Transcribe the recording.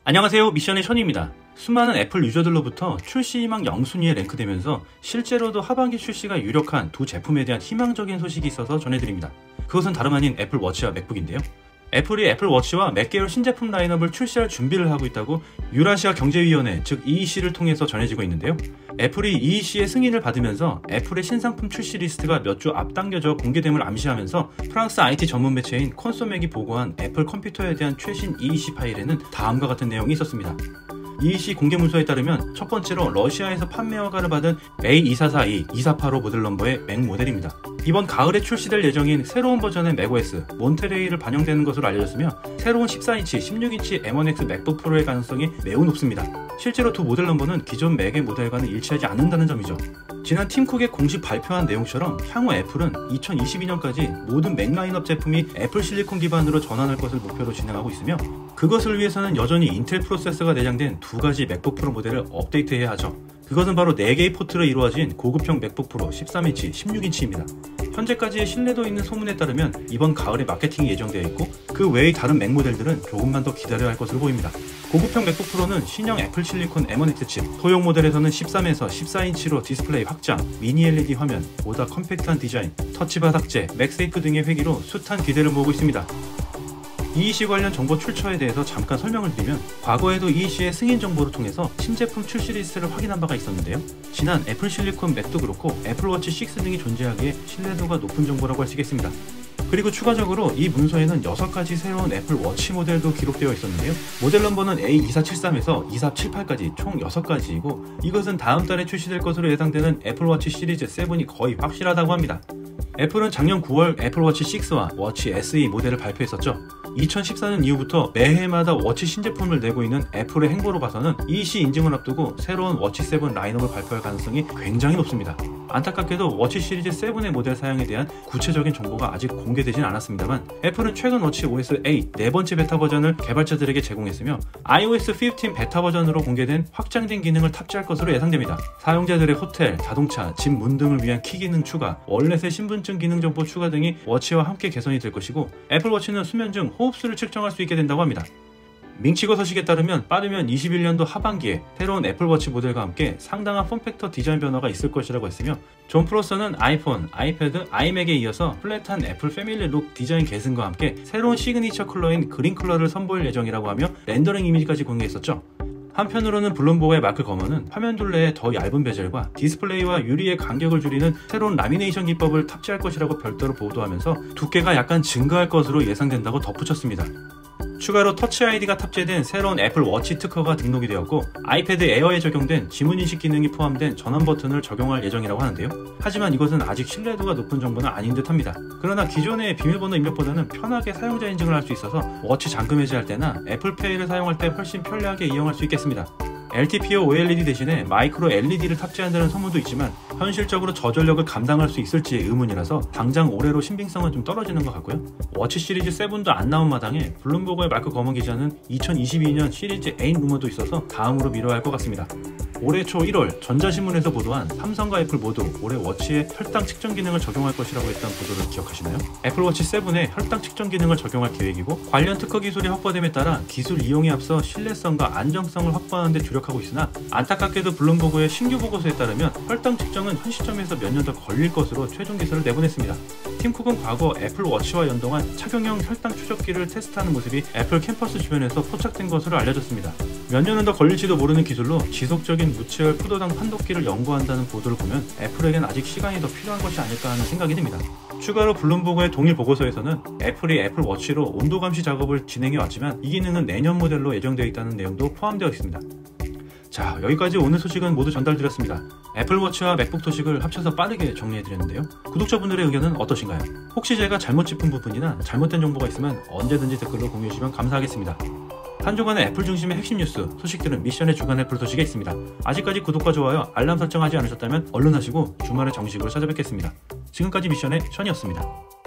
안녕하세요, 미션의 션입니다. 수많은 애플 유저들로부터 출시 희망 0순위에 랭크되면서 실제로도 하반기 출시가 유력한 두 제품에 대한 희망적인 소식이 있어서 전해드립니다. 그것은 다름 아닌 애플 워치와 맥북인데요. 애플이 애플 워치와 몇 개월 신제품 라인업을 출시할 준비를 하고 있다고 유라시아 경제위원회 즉 EEC를 통해서 전해지고 있는데요. 애플이 EEC의 승인을 받으면서 애플의 신상품 출시 리스트가 몇 주 앞당겨져 공개됨을 암시하면서 프랑스 IT 전문 매체인 콘소맥이 보고한 애플 컴퓨터에 대한 최신 EEC 파일에는 다음과 같은 내용이 있었습니다. EEC 공개 문서에 따르면 첫 번째로 러시아에서 판매 허가를 받은 A2442, 2485 모델 넘버의 맥 모델입니다. 이번 가을에 출시될 예정인 새로운 버전의 맥OS 몬테레이를 반영되는 것으로 알려졌으며 새로운 14인치, 16인치 M1X 맥북 프로의 가능성이 매우 높습니다. 실제로 두 모델 넘버는 기존 맥의 모델과는 일치하지 않는다는 점이죠. 지난 팀쿡의 공식 발표한 내용처럼 향후 애플은 2022년까지 모든 맥 라인업 제품이 애플 실리콘 기반으로 전환할 것을 목표로 진행하고 있으며 그것을 위해서는 여전히 인텔 프로세서가 내장된 두 가지 맥북 프로 모델을 업데이트해야 하죠. 그것은 바로 4개의 포트로 이루어진 고급형 맥북 프로 13인치, 16인치입니다. 현재까지의 신뢰도 있는 소문에 따르면 이번 가을에 마케팅이 예정되어 있고 그 외의 다른 맥 모델들은 조금만 더 기다려야 할 것으로 보입니다. 고급형 맥북 프로는 신형 애플 실리콘 M1X 칩, 소형 모델에서는 13에서 14인치로 디스플레이 확장, 미니 LED 화면, 보다 컴팩트한 디자인, 터치바 삭제, 맥세이프 등의 회기로 숱한 기대를 모으고 있습니다. EEC 관련 정보 출처에 대해서 잠깐 설명을 드리면 과거에도 EEC의 승인 정보를 통해서 신제품 출시 리스트를 확인한 바가 있었는데요. 지난 애플 실리콘 맥도 그렇고 애플워치 6 등이 존재하기에 신뢰도가 높은 정보라고 할 수 있겠습니다. 그리고 추가적으로 이 문서에는 6가지 새로운 애플 워치 모델도 기록되어 있었는데요. 모델 넘버는 A2473에서 2478까지 총 6가지이고 이것은 다음 달에 출시될 것으로 예상되는 애플워치 시리즈 7이 거의 확실하다고 합니다. 애플은 작년 9월 애플워치 6와 워치 SE 모델을 발표했었죠. 2014년 이후부터 매해마다 워치 신제품을 내고 있는 애플의 행보로 봐서는 EEC 인증을 앞두고 새로운 워치 7 라인업을 발표할 가능성이 굉장히 높습니다. 안타깝게도 워치 시리즈 7의 모델 사양에 대한 구체적인 정보가 아직 공개되진 않았습니다만 애플은 최근 워치 OS 8 4번째 베타 버전을 개발자들에게 제공했으며 iOS 15 베타 버전으로 공개된 확장된 기능을 탑재할 것으로 예상됩니다. 사용자들의 호텔, 자동차, 집 문 등을 위한 키 기능 추가, 월렛의 신분증 기능 정보 추가 등이 워치와 함께 개선이 될 것이고 애플워치는 수면 중 호흡수를 측정할 수 있게 된다고 합니다. 밍치거 서식에 따르면 빠르면 21년도 하반기에 새로운 애플워치 모델과 함께 상당한 폼팩터 디자인 변화가 있을 것이라고 했으며 존 프로서는 아이폰, 아이패드, 아이맥에 이어서 플랫한 애플 패밀리 룩 디자인 계승과 함께 새로운 시그니처 컬러인 그린 컬러를 선보일 예정이라고 하며 렌더링 이미지까지 공개했었죠. 한편으로는 블룸버그의 마크 거먼은 화면 둘레의 더 얇은 베젤과 디스플레이와 유리의 간격을 줄이는 새로운 라미네이션 기법을 탑재할 것이라고 별도로 보도하면서 두께가 약간 증가할 것으로 예상된다고 덧붙였습니다. 추가로 터치 아이디가 탑재된 새로운 애플 워치 특허가 등록이 되었고 아이패드 에어에 적용된 지문인식 기능이 포함된 전원 버튼을 적용할 예정이라고 하는데요. 하지만 이것은 아직 신뢰도가 높은 정보는 아닌 듯 합니다. 그러나 기존의 비밀번호 입력보다는 편하게 사용자 인증을 할 수 있어서 워치 잠금 해제할 때나 애플페이를 사용할 때 훨씬 편리하게 이용할 수 있겠습니다. LTPO OLED 대신에 마이크로 LED를 탑재한다는 소문도 있지만 현실적으로 저전력을 감당할 수 있을지 의문이라서 당장 올해로 신빙성은 좀 떨어지는 것 같고요. 워치 시리즈 7도 안 나온 마당에 블룸버그의 마크 거먼 기자는 2022년 시리즈 8 루머도 있어서 다음으로 미뤄야 할 것 같습니다. 올해 초 1월 전자신문에서 보도한 삼성과 애플 모두 올해 워치에 혈당 측정 기능을 적용할 것이라고 했던 보도를 기억하시나요? 애플워치 7에 혈당 측정 기능을 적용할 계획이고 관련 특허 기술이 확보됨에 따라 기술 이용에 앞서 신뢰성과 안정성을 확보하는 데 주력하고 있으나 안타깝게도 블룸버그의 신규 보고서에 따르면 혈당 측정은 현 시점에서 몇 년 더 걸릴 것으로 최종 기사를 내보냈습니다. 팀쿡은 과거 애플워치와 연동한 착용형 혈당 추적기를 테스트하는 모습이 애플 캠퍼스 주변에서 포착된 것으로 알려졌습니다. 몇 년은 더 걸릴지도 모르는 기술로 지속적인 무체열 포도당 판독기를 연구한다는 보도를 보면 애플에겐 아직 시간이 더 필요한 것이 아닐까 하는 생각이 듭니다. 추가로 블룸버그의 동일 보고서에서는 애플이 애플워치로 온도 감시 작업을 진행해 왔지만 이 기능은 내년 모델로 예정되어 있다는 내용도 포함되어 있습니다. 자, 여기까지 오늘 소식은 모두 전달드렸습니다. 애플워치와 맥북 소식을 합쳐서 빠르게 정리해드렸는데요. 구독자분들의 의견은 어떠신가요? 혹시 제가 잘못 짚은 부분이나 잘못된 정보가 있으면 언제든지 댓글로 공유해주시면 감사하겠습니다. 한 주간의 애플 중심의 핵심 뉴스, 소식들은 미션의 주간 애플 소식에 있습니다. 아직까지 구독과 좋아요, 알람 설정하지 않으셨다면 얼른 하시고 주말에 정식으로 찾아뵙겠습니다. 지금까지 미션의 션이었습니다.